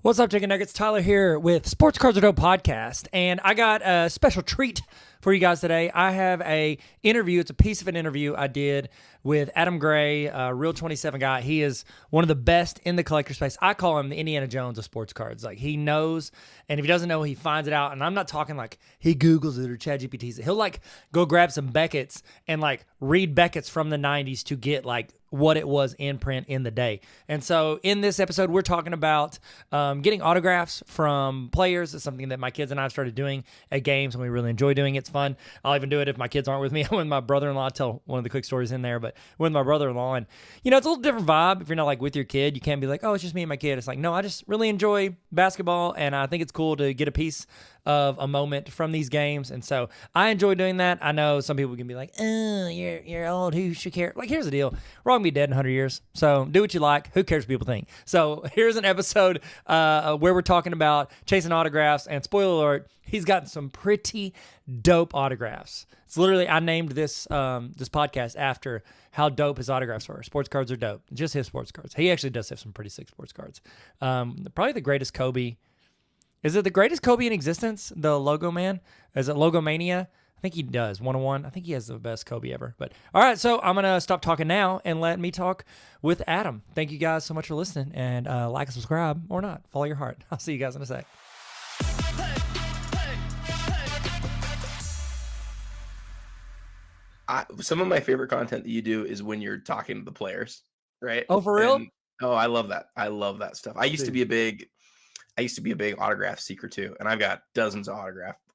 What's up, Chicken Nuggets? Tyler here with Sports Cards Are Dope podcast, and I got a special treat for you guys today. I have a interview. It's a piece of an interview I did with Adam Gray, a Real 27 guy. He is one of the best in the collector space. I call him the Indiana Jones of sports cards. Like, he knows, and if he doesn't know, he finds it out. And I'm not talking like he Googles it or ChatGPTs it. He'll like go grab some Beckett's and like read Beckett's from the 90s to get like what it was in print in the day. And so in this episode, we're talking about getting autographs from players. It's something that my kids and I have started doing at games, and we really enjoy doing. It's fun. I'll even do it if my kids aren't with me. With my brother-in-law, I'll tell one of the quick stories in there, but with my brother-in-law. And, you know, it's a little different vibe. If you're not like with your kid, you can't be like, oh, it's just me and my kid. It's like, no, I just really enjoy basketball, and I think it's cool to get a piece of a moment from these games. And so I enjoy doing that. I know some people can be like, oh, you're old, who should care? Like, here's the deal. We're all gonna be dead in 100 years. So do what you like. Who cares what people think? So here's an episode where we're talking about chasing autographs, and spoiler alert, he's gotten some pretty dope autographs. It's literally, I named this this podcast after how dope his autographs were. Sports cards are dope. Just his sports cards. He actually does have some pretty sick sports cards. Probably the greatest Kobe. Is it the greatest Kobe in existence? The Logo Man? Is it Logomania? I think he does. 101. I think he has the best Kobe ever. But all right, so I'm going to stop talking now and let me talk with Adam. Thank you guys so much for listening, and like and subscribe or not. Follow your heart. I'll see you guys in a sec. Some of my favorite content that you do is when you're talking to the players, right? Oh, for real? I love that. I love that stuff. I used to be a big autograph seeker too, and I've got dozens of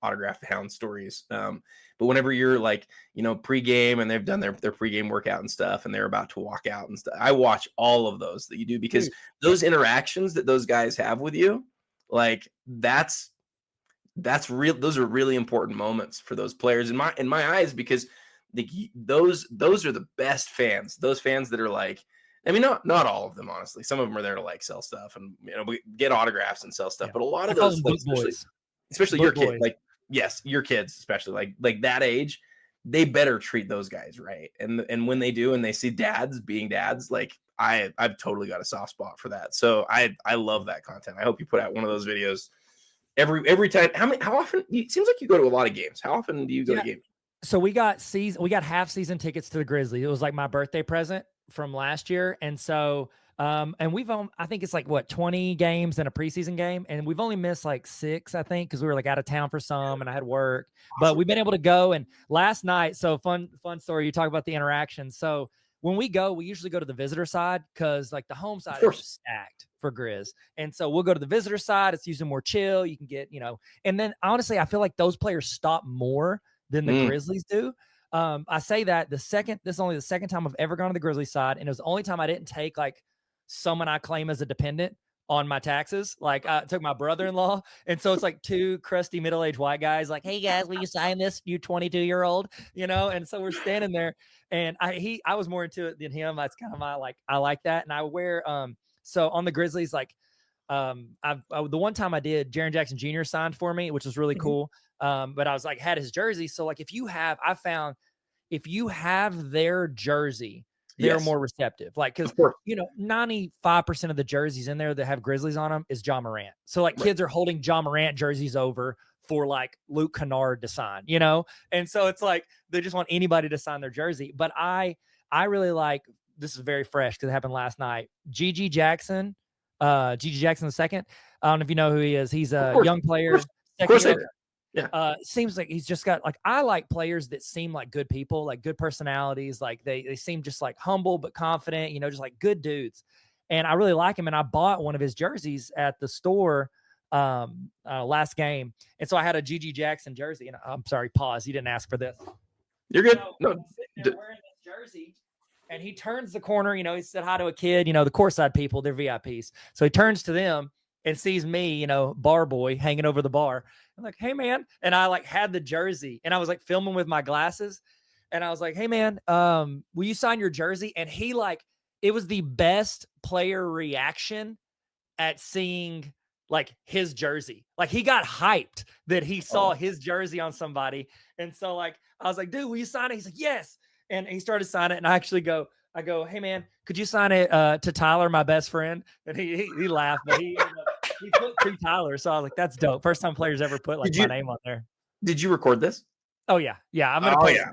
autograph hound stories. But whenever you're like, you know, pregame and they've done their pregame workout and stuff, and they're about to walk out and stuff, I watch all of those that you do, because those interactions that those guys have with you, like that's real. Those are really important moments for those players in my eyes, because those are the best fans. Those fans that are like, I mean, not all of them, honestly. Some of them are there to like sell stuff and, you know, get autographs and sell stuff. Yeah. But a lot of those, like, especially your kids, like, yes, your kids, especially like that age, they better treat those guys right. And when they do, and they see dads being dads, like I've totally got a soft spot for that. So I love that content. I hope you put out one of those videos every time. How often? It seems like you go to a lot of games. How often do you go to games? So we got half season tickets to the Grizzlies. It was like my birthday present from last year. And so, and we've I think it's like 20 games and a preseason game. And we've only missed like 6, I think, because we were like out of town for some and I had work, but we've been able to go. And last night, so fun story. You talk about the interaction. So when we go, we usually go to the visitor side, because like the home side is just stacked for Grizz. And so we'll go to the visitor side. It's usually more chill. You can get, you know, and then honestly, I feel like those players stop more than the Grizzlies do. I say that this is only the second time I've ever gone to the Grizzlies side, and it was the only time I didn't take like someone I claim as a dependent on my taxes. Like, I took my brother-in-law, and so it's like 2 crusty middle-aged white guys like, hey guys, will you sign this, you 22-year-old, you know? And so we're standing there, and I was more into it than him. That's kind of my, like, I like that. And I wear so on the Grizzlies, like, the one time I did, Jaren Jackson Jr. signed for me, which was really cool. But I was like, had his jersey. So like, if you have their jersey, they're more receptive. Like, cause you know, 95% of the jerseys in there that have Grizzlies on them is Ja Morant. So like, kids are holding Ja Morant jerseys over for like Luke Kennard to sign, you know? And so it's like, they just want anybody to sign their jersey. But I really like, this is very fresh because it happened last night. Gigi Jackson the second. I don't know if you know who he is. He's a young player. Of course I do. Yeah. Seems like he's just got, like, I like players that seem like good people, like good personalities. Like they seem just like humble but confident, you know, just like good dudes. And I really like him. And I bought one of his jerseys at the store last game. And so I had a Gigi Jackson jersey. And I'm sorry, pause. You didn't ask for this. You're good. So I'm sitting there wearing this jersey. And he turns the corner, you know, he said hi to a kid, you know, the courtside people, they're VIPs. So he turns to them and sees me, you know, bar boy hanging over the bar. I'm like, hey man. And I like had the jersey, and I was like filming with my glasses. And I was like, hey man, will you sign your jersey? And he, like, it was the best player reaction at seeing like his jersey. Like, he got hyped that he saw his jersey on somebody. And so like, I was like, dude, will you sign it? He's like, yes. And he started signing it, and I go, hey man, could you sign it to Tyler, my best friend? And he laughed, but he ended up He put T. Tyler, so I was like, that's dope. First time players ever put like my name on there. Did you record this? Oh yeah. I'm gonna post it.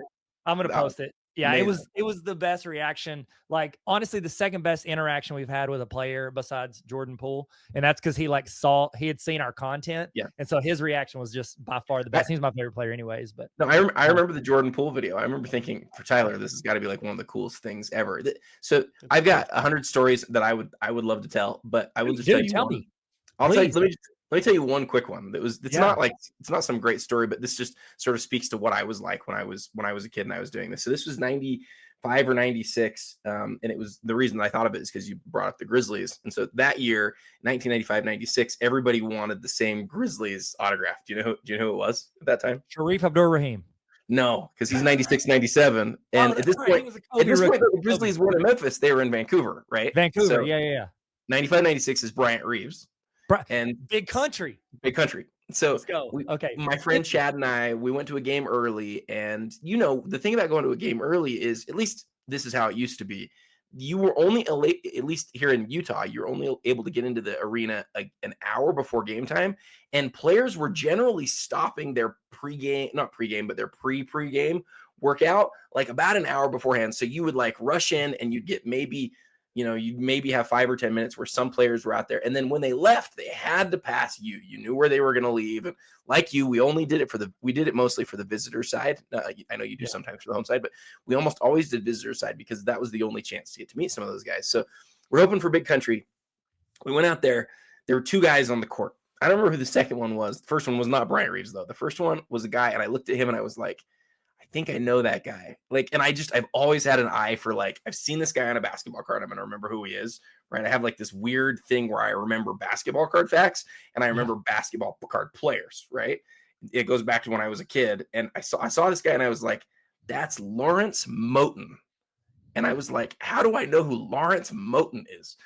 I'm gonna post it. Yeah, amazing. it was the best reaction. Like honestly, the second best interaction we've had with a player besides Jordan Poole, and that's because he had seen our content, and so his reaction was just by far the best. He's my favorite player, anyways. But no, I remember the Jordan Poole video. I remember thinking for Tyler, this has got to be like one of the coolest things ever. So I've got 100 stories that I would love to tell, but I will just tell you one. I'll tell you. Let me tell you one quick one. It's not some great story, but this just sort of speaks to what I was like when I was a kid and I was doing this. So this was 95 or 96. And it was the reason I thought of it is because you brought up the Grizzlies. And so that year, 1995, 96, everybody wanted the same Grizzlies autograph. Do you know who it was at that time? Sharif Abdur-Rahim. No, because he's 96, 97. And at this point, the Grizzlies weren't in Memphis. They were in Vancouver, right? Vancouver, so, yeah. 95, 96 is Bryant Reeves. And big country. So let's go. My friend Chad and I, we went to a game early, and the thing about going to a game early is, at least this is how it used to be. You were only, at least here in Utah, you're only able to get into the arena an hour before game time, and players were generally stopping their not pregame, but their pre-game workout like about an hour beforehand. So you would like rush in, and you'd get you'd maybe have 5 or 10 minutes where some players were out there. And then when they left, they had to pass you. You knew where they were going to leave. And like you, we did it mostly for the visitor side. I know you do sometimes for the home side, but we almost always did visitor side because that was the only chance to get to meet some of those guys. So we're hoping for big country. We went out there. There were 2 guys on the court. I don't remember who the second one was. The first one was not Bryant Reeves, though. The first one was a guy, and I looked at him and I was like, I think I know that guy. And I've always had an eye for I've seen this guy on a basketball card. I'm going to remember who he is, right? I have this weird thing where I remember basketball card facts and I remember basketball card players, right? It goes back to when I was a kid, and I saw this guy and I was like, that's Lawrence Moten. And I was like, how do I know who Lawrence Moten is?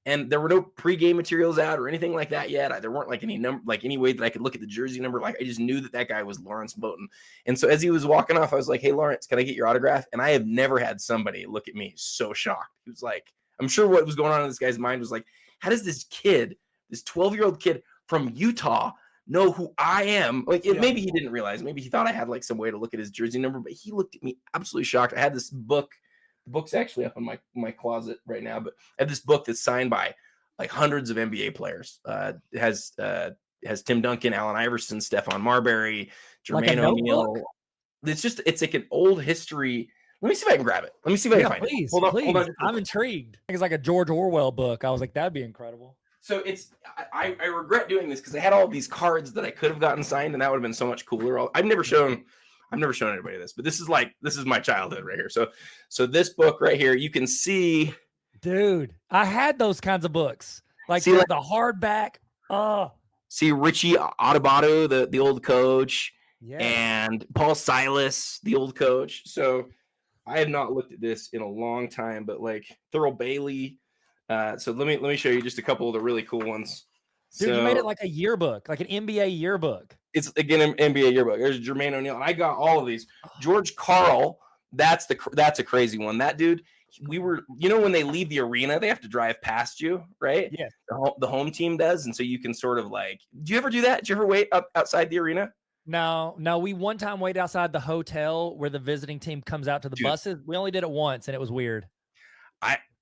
And there were no pregame materials out or anything like that yet. There weren't any way that I could look at the jersey number. I just knew that guy was Lawrence Moten. And so as he was walking off, I was like, hey, Lawrence, can I get your autograph? And I have never had somebody look at me so shocked. He was like, I'm sure what was going on in this guy's mind was like, how does this 12-year-old kid from Utah know who I am? Maybe he didn't realize. Maybe he thought I had some way to look at his jersey number, but he looked at me absolutely shocked. I had this book. The book's actually up in my closet right now, but I have this book that's signed by hundreds of NBA players. It has Tim Duncan, Allen Iverson, Stephon Marbury, Jermaine O'Neal. It's like an old history. Let me see if I can grab it. Let me see if I can find it. Hold on. I'm intrigued. It's like a George Orwell book. I was like, that'd be incredible. So I regret doing this because I had all these cards that I could have gotten signed, and that would have been so much cooler. I've never shown anybody this, but this is my childhood right here. So this book right here, you can see. Dude, I had those kinds of books. The hardback. Oh. See Richie Adubato, the old coach, yes. And Paul Silas, the old coach. So I have not looked at this in a long time, but Thurl Bailey. So let me show you just a couple of the really cool ones. Dude, you made it like a yearbook, like an NBA yearbook. It's again an NBA yearbook. There's Jermaine O'Neal, and I got all of these. George Karl, that's a crazy one. That dude, we were, when they leave the arena, they have to drive past you, right? Yeah. The home team does, and so you can sort of do you ever do that? Do you ever wait up outside the arena? No. We one time waited outside the hotel where the visiting team comes out to the buses. We only did it once, and it was weird.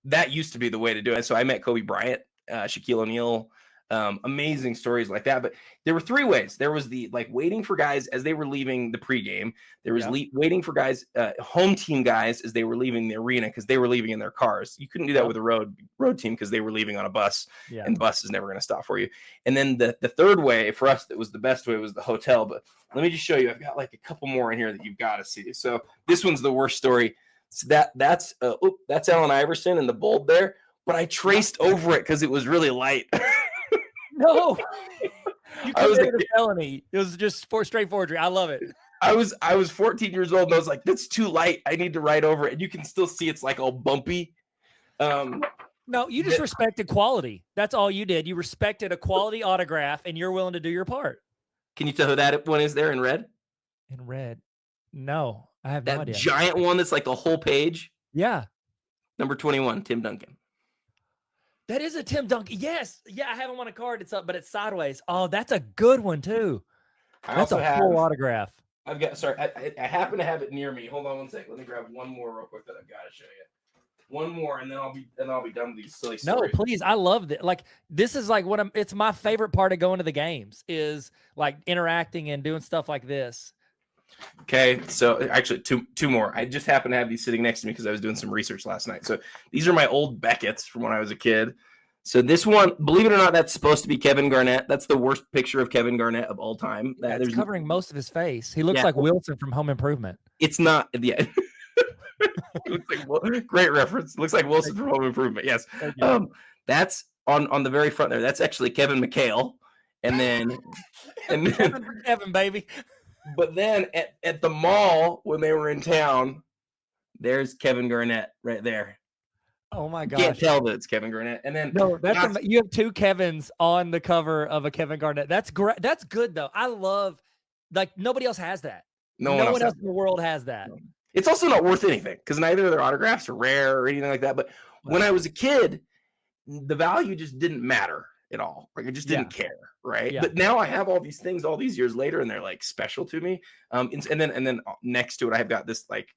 That used to be the way to do it. So I met Kobe Bryant, Shaquille O'Neal. Amazing stories like that. But there were 3 ways. There was the waiting for guys as they were leaving the pregame. There was waiting for guys, home team guys, as they were leaving the arena because they were leaving in their cars. You couldn't do that with a road team because they were leaving on a bus, and the bus is never going to stop for you. And then the third way for us that was the best way was the hotel. But let me just show you. I've got a couple more in here that you've got to see. So this one's the worst story. So that's Allen Iverson in the bold there. But I traced over it because it was really light. No, you committed a felony. It was just straight forgery. I love it. I was 14 years old, and I was like, "That's too light. I need to write over it." And you can still see it's all bumpy. No, you just respected quality. That's all you did. You respected a quality autograph, and you're willing to do your part. Can you tell who that one is there in red? In red? No, I have no idea. That giant one that's the whole page. Yeah. Number 21, Tim Duncan. That is a Tim Duncan. Yes. Yeah, I have him on a card. It's up, but it's sideways. Oh, that's a good one too. I That's also a full have. autograph. I've got. Sorry, I happen to have it near me. Hold on one second. Let me grab one more real quick that I've got to show you. One more, and then I'll be done with these silly No, stories. please. I love it. Like this is like it's my favorite part of going to the games is like interacting and doing stuff like this. Okay, so actually two more. I just happen to have these sitting next to me because I was doing some research last night. So these are my old Beckett's from when I was a kid. So this one, believe it or not, that's supposed to be Kevin Garnett. That's the worst picture of Kevin Garnett of all time. Yeah, it's covering most of his face. He looks Yeah. like Wilson from Home Improvement. It's not. Yeah. It looks like, great reference. Looks like Wilson from Home Improvement. Yes. That's on the very front there. That's actually Kevin McHale. And then Kevin, baby. But then at the mall when they were in town, there's Kevin Garnett right there. Oh my gosh. Can't tell that it's Kevin Garnett. And then no, you have two Kevins on the cover of a Kevin Garnett. That's great. That's good though. I love like nobody else has that. No one else in the world has that. It's also not worth anything because neither of their autographs are rare or anything like that. But when I was a kid, the value just didn't matter at all. Like I just didn't care, right? Yeah. But now I have all these things all these years later, and they're like special to me. And then next to it, I've got this like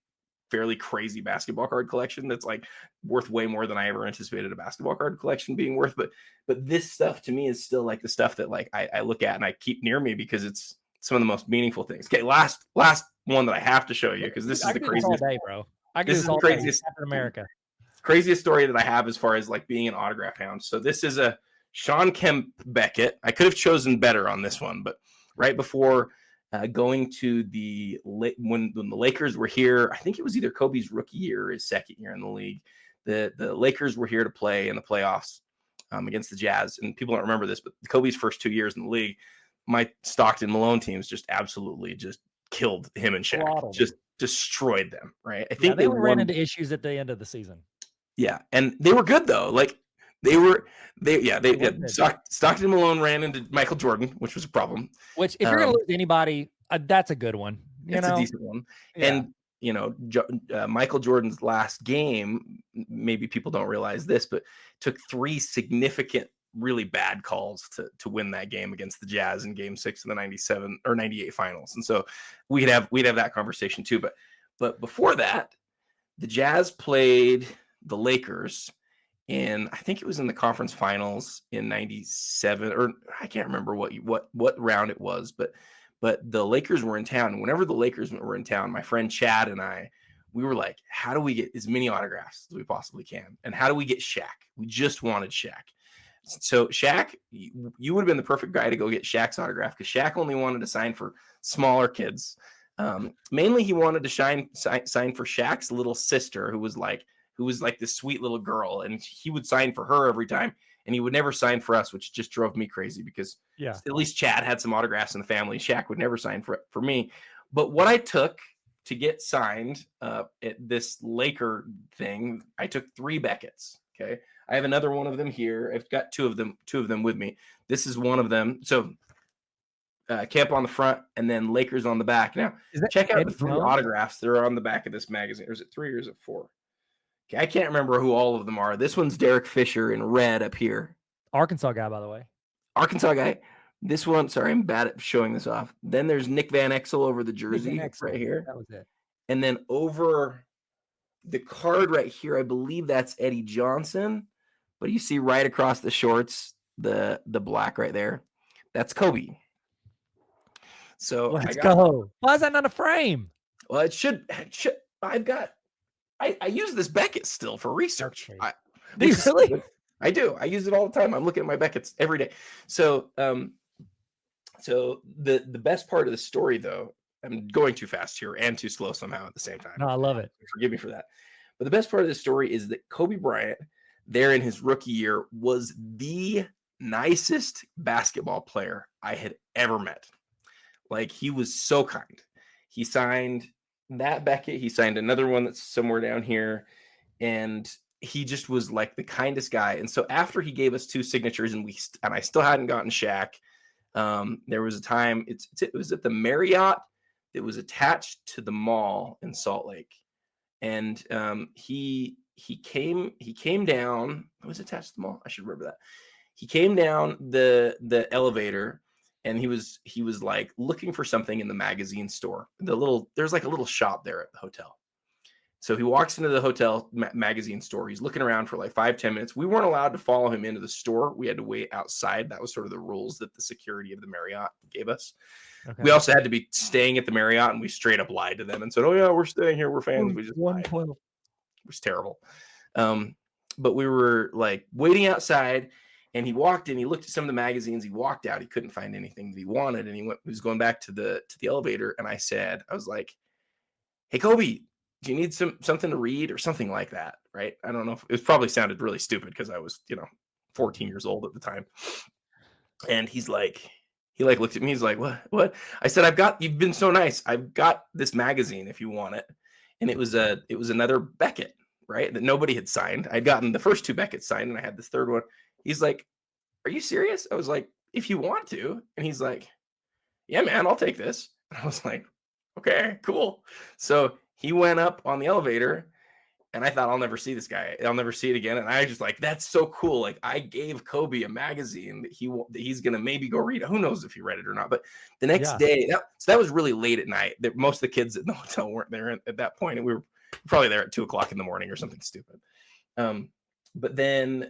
fairly crazy basketball card collection that's like worth way more than I ever anticipated a basketball card collection being worth. But this stuff to me is still like the stuff that like I look at and I keep near me because it's some of the most meaningful things. Okay, last one that I have to show you because this is the craziest all day, bro. This is the craziest in America. Craziest story that I have as far as like being an autograph hound. So this is a Sean Kemp Beckett. I could have chosen better on this one, but right before going to when the Lakers were here, I think it was either Kobe's rookie year or his second year in the league. The Lakers were here to play in the playoffs against the Jazz, and people don't remember this, but Kobe's first 2 years in the league, my Stockton Malone teams just absolutely just killed him and Shaq, just destroyed them. Right? I think they ran into issues at the end of the season. Yeah, and they were good though. Like Stockton Malone ran into Michael Jordan, which was a problem. Which, if you're going to lose anybody, that's a good one. It's a decent one. Yeah. And Michael Jordan's last game, maybe people don't realize this, but took 3 significant, really bad calls to win that game against the Jazz in Game 6 of the 97 or 98 finals. And so we'd have that conversation too. But before that, the Jazz played the Lakers in, I think it was in the conference finals in 97, or I can't remember what round it was, but the Lakers were in town. Whenever the Lakers were in town, my friend Chad and I, we were like, how do we get as many autographs as we possibly can? And how do we get Shaq? We just wanted Shaq. So Shaq, you would have been the perfect guy to go get Shaq's autograph because Shaq only wanted to sign for smaller kids. Mainly he wanted to sign for Shaq's little sister, who was like this sweet little girl, and he would sign for her every time, and he would never sign for us, which just drove me crazy because at least Chad had some autographs in the family. Shaq would never sign for me. But what I took to get signed at this Laker thing, I took 3 Beckett's. Okay, I have another one of them here. I've got two of them with me. This is one of them. So Camp on the front and then Lakers on the back. Now check out the 3 autographs that are on the back of this magazine. Or is it 3 or is it 4? Okay, I can't remember who all of them are. This one's Derek Fisher in red up here. Arkansas guy, by the way. Arkansas guy. This one, sorry, I'm bad at showing this off. Then there's Nick Van Exel over the jersey right here. That was it. And then over the card right here, I believe that's Eddie Johnson. But you see right across the shorts, the black right there. That's Kobe. So let's go. Why is that not a frame? Well, it should. I use this Beckett still for research. Do you really? I do. I use it all the time. I'm looking at my Beckett's every day. So, so the best part of the story, though, I'm going too fast here and too slow somehow at the same time. No, I love it. Forgive me for that. But the best part of the story is that Kobe Bryant, there in his rookie year, was the nicest basketball player I had ever met. Like, he was so kind. He signed that Beckett. He signed another one that's somewhere down here. And he just was like the kindest guy. And so after he gave us 2 signatures and I still hadn't gotten Shaq, there was a time, it was at the Marriott that was attached to the mall in Salt Lake. And he he came down. It was attached to the mall. I should remember that. He came down the elevator, and he was like looking for something in the magazine store. There's like a little shop there at the hotel. So he walks into the hotel magazine store. He's looking around for like 5-10 minutes. We weren't allowed to follow him into the store. We had to wait outside. That was sort of the rules that the security of the Marriott gave us. Okay. We also had to be staying at the Marriott, and we straight up lied to them and said, "Oh yeah, we're staying here. We're fans." We just lied. It was terrible. But we were like waiting outside, and he walked in. He looked at some of the magazines. He walked out. He couldn't find anything that he wanted, and he was going back to the elevator. And I was like, "Hey, Kobe, do you need something to read or something like that?" Right? I don't know. It was probably sounded really stupid because I was 14 years old at the time. And he looked at me. He's like, what? I said, you've been so nice. I've got this magazine if you want it. And it was another Beckett, right? That nobody had signed. I'd gotten the first 2 Beckett signed, and I had this third one. He's like, "Are you serious?" I was like, "If you want to." And he's like, "Yeah, man, I'll take this." And I was like, "Okay, cool." So he went up on the elevator, and I thought, I'll never see this guy. I'll never see it again. And I just like, that's so cool. Like, I gave Kobe a magazine that he's going to maybe go read. Who knows if he read it or not. But the next day, that was really late at night. Most of the kids in the hotel weren't there at that point. And we were probably there at 2:00 in the morning or something stupid. But then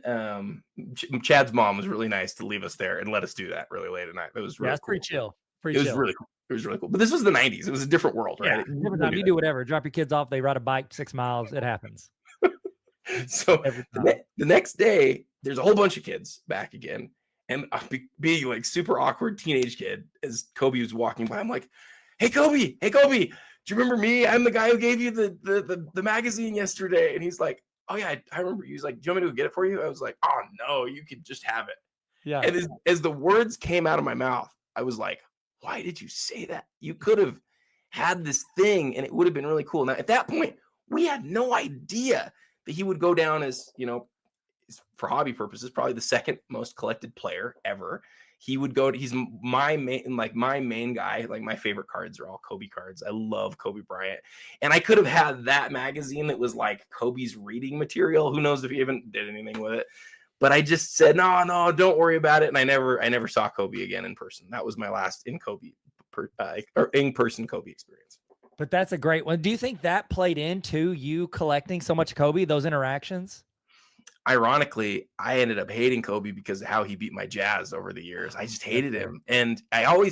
Chad's mom was really nice to leave us there and let us do that really late at night. It was really cool. Pretty chill. It was really cool. It was really cool. But this was the 90s. It was a different world, right? Different time. You do whatever. Drop your kids off. They ride a bike 6 miles. It happens. So the next day, there's a whole bunch of kids back again. And being like super awkward teenage kid as Kobe was walking by, I'm like, hey, Kobe, do you remember me? I'm the guy who gave you the magazine yesterday. And he's like, oh, yeah, I remember you. He's like, do you want me to go get it for you? I was like, oh, no, you could just have it. Yeah. And as the words came out of my mouth, I was like, why did you say that? You could have had this thing and it would have been really cool. Now, at that point, we had no idea that he would go down as, for hobby purposes, probably the second most collected player ever. He's my main guy. Like, my favorite cards are all Kobe cards. I love Kobe Bryant. And I could have had that magazine that was like Kobe's reading material. Who knows if he even did anything with it. But I just said, no, don't worry about it. And I never saw Kobe again in person. That was my last in-person Kobe experience. But that's a great one. Do you think that played into you collecting so much Kobe, those interactions? Ironically, I ended up hating Kobe because of how he beat my Jazz over the years. I just hated him. And I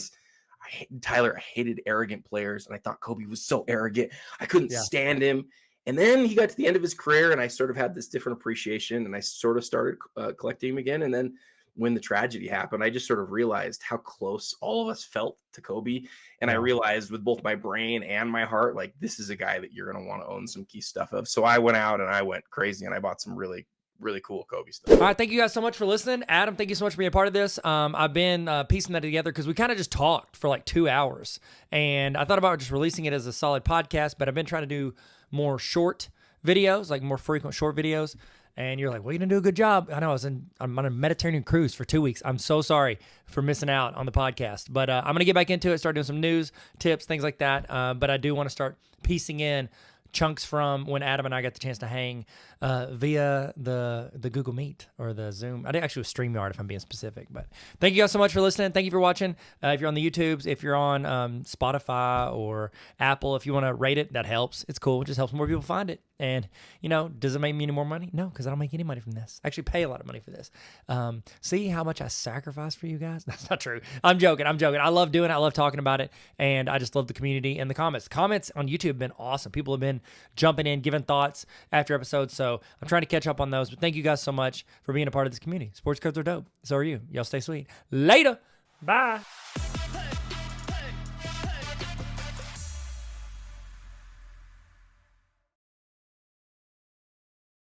hated arrogant players. And I thought Kobe was so arrogant. I couldn't stand him. And then he got to the end of his career, and I sort of had this different appreciation, and I sort of started collecting him again. And then when the tragedy happened, I just sort of realized how close all of us felt to Kobe. And I realized with both my brain and my heart, like, this is a guy that you're going to want to own some key stuff of. So I went out and I went crazy, and I bought some really, really cool Kobe stuff. All right. Thank you guys so much for listening. Adam, thank you so much for being a part of this. I've been piecing that together because we kind of just talked for like 2 hours, and I thought about just releasing it as a solid podcast, but I've been trying to do more short videos, like more frequent short videos. And you're like, well, you didn't do a good job. I know I'm on a Mediterranean cruise for 2 weeks. I'm so sorry for missing out on the podcast, but I'm going to get back into it, start doing some news, tips, things like that. But I do want to start piecing in chunks from when Adam and I got the chance to hang via the Google Meet or the Zoom. I did actually StreamYard, if I'm being specific. But thank you guys so much for listening. Thank you for watching. If you're on the YouTubes, if you're on Spotify or Apple, if you want to rate it, that helps. It's cool. It just helps more people find it. And, does it make me any more money? No, because I don't make any money from this. I actually pay a lot of money for this. See how much I sacrifice for you guys? That's not true. I'm joking. I love doing it. I love talking about it. And I just love the community and the comments. Comments on YouTube have been awesome. People have been jumping in, giving thoughts after episodes. So I'm trying to catch up on those. But thank you guys so much for being a part of this community. Sports cards are dope. So are you. Y'all stay sweet. Later. Bye.